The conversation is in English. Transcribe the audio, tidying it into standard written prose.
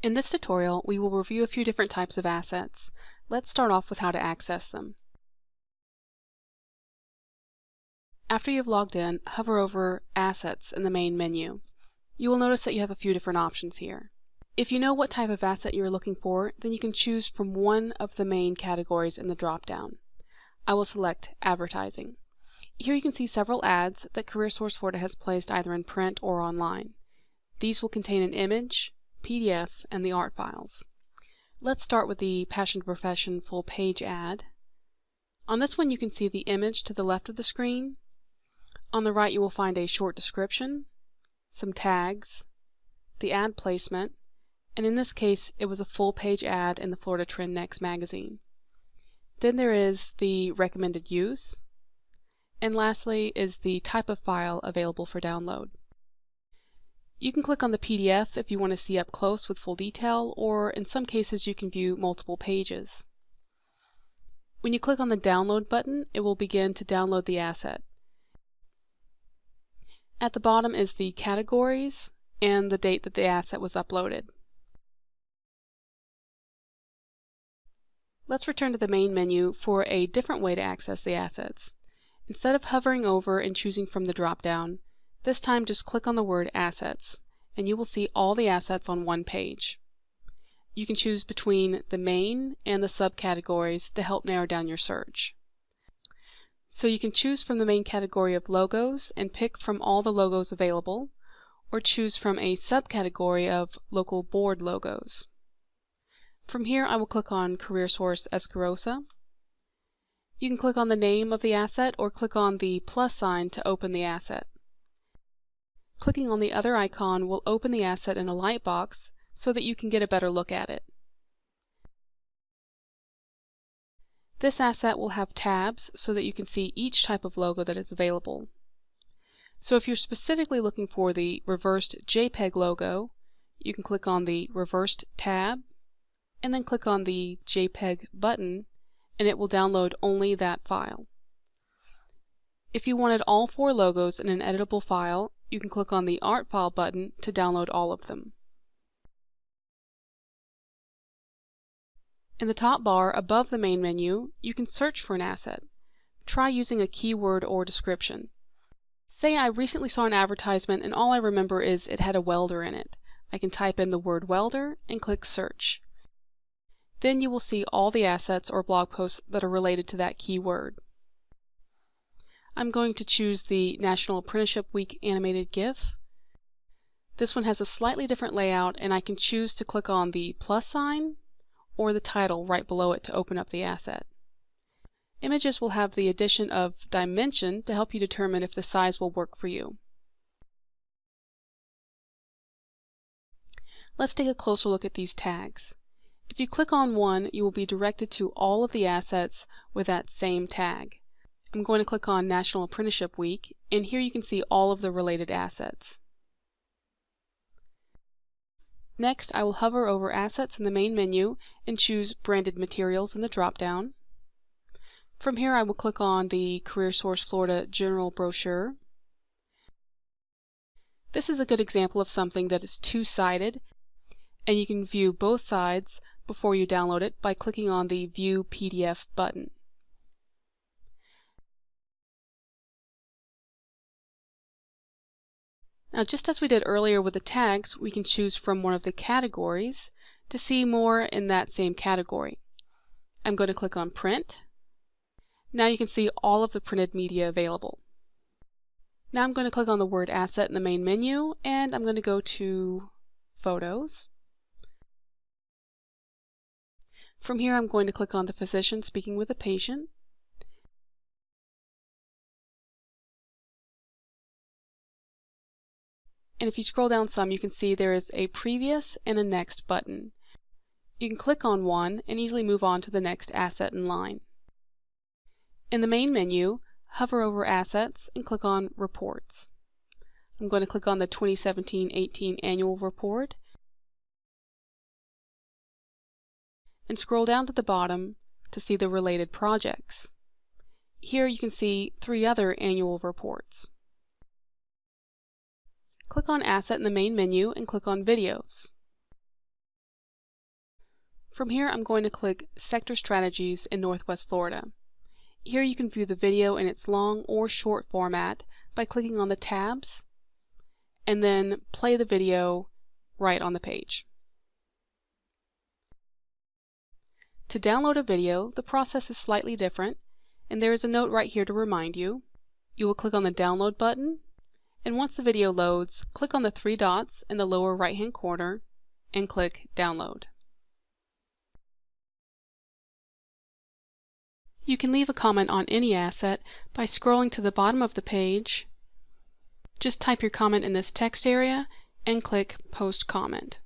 In this tutorial, we will review a few different types of assets. Let's start off with how to access them. After you've logged in, hover over Assets in the main menu. You will notice that you have a few different options here. If you know what type of asset you're looking for, then you can choose from one of the main categories in the drop-down. I will select Advertising. Here you can see several ads that CareerSource Florida has placed either in print or online. These will contain an image, PDF, and the art files. Let's start with the Passion to Profession full page ad. On this one you can see the image to the left of the screen. On the right you will find a short description, some tags, the ad placement, and in this case it was a full page ad in the Florida Trend Next magazine. Then there is the recommended use, and lastly is the type of file available for download. You can click on the PDF if you want to see up close with full detail, or in some cases you can view multiple pages. When you click on the download button, it will begin to download the asset. At the bottom is the categories and the date that the asset was uploaded. Let's return to the main menu for a different way to access the assets. Instead of hovering over and choosing from the drop-down, this time just click on the word Assets, and you will see all the assets on one page. You can choose between the main and the subcategories to help narrow down your search. So you can choose from the main category of logos and pick from all the logos available, or choose from a subcategory of local board logos. From here I will click on CareerSource Escarosa. You can click on the name of the asset or click on the plus sign to open the asset. Clicking on the other icon will open the asset in a light box so that you can get a better look at it. This asset will have tabs so that you can see each type of logo that is available. So if you're specifically looking for the reversed JPEG logo, you can click on the Reversed tab and then click on the JPEG button, and it will download only that file. If you wanted all 4 logos in an editable file, you can click on the Art File button to download all of them. In the top bar above the main menu, you can search for an asset. Try using a keyword or description. Say I recently saw an advertisement and all I remember is it had a welder in it. I can type in the word welder and click Search. Then you will see all the assets or blog posts that are related to that keyword. I'm going to choose the National Apprenticeship Week animated GIF. This one has a slightly different layout, and I can choose to click on the plus sign or the title right below it to open up the asset. Images will have the addition of dimension to help you determine if the size will work for you. Let's take a closer look at these tags. If you click on one, you will be directed to all of the assets with that same tag. I'm going to click on National Apprenticeship Week, and here you can see all of the related assets. Next, I will hover over Assets in the main menu and choose Branded Materials in the drop-down. From here I will click on the CareerSource Florida General Brochure. This is a good example of something that is two-sided, and you can view both sides before you download it by clicking on the View PDF button. Now, just as we did earlier with the tags, we can choose from one of the categories to see more in that same category. I'm going to click on Print. Now you can see all of the printed media available. Now I'm going to click on the word Asset in the main menu, and I'm going to go to Photos. From here I'm going to click on the physician speaking with a patient. And if you scroll down some, you can see there is a Previous and a Next button. You can click on one and easily move on to the next asset in line. In the main menu, hover over Assets and click on Reports. I'm going to click on the 2017-18 Annual Report and scroll down to the bottom to see the related projects. Here you can see 3 other annual reports. Click on Asset in the main menu and click on Videos. From here, I'm going to click Sector Strategies in Northwest Florida. Here you can view the video in its long or short format by clicking on the tabs and then play the video right on the page. To download a video, the process is slightly different, and there is a note right here to remind you. You will click on the download button, and once the video loads, click on the three dots in the lower right-hand corner and click Download. You can leave a comment on any asset by scrolling to the bottom of the page. Just type your comment in this text area and click Post Comment.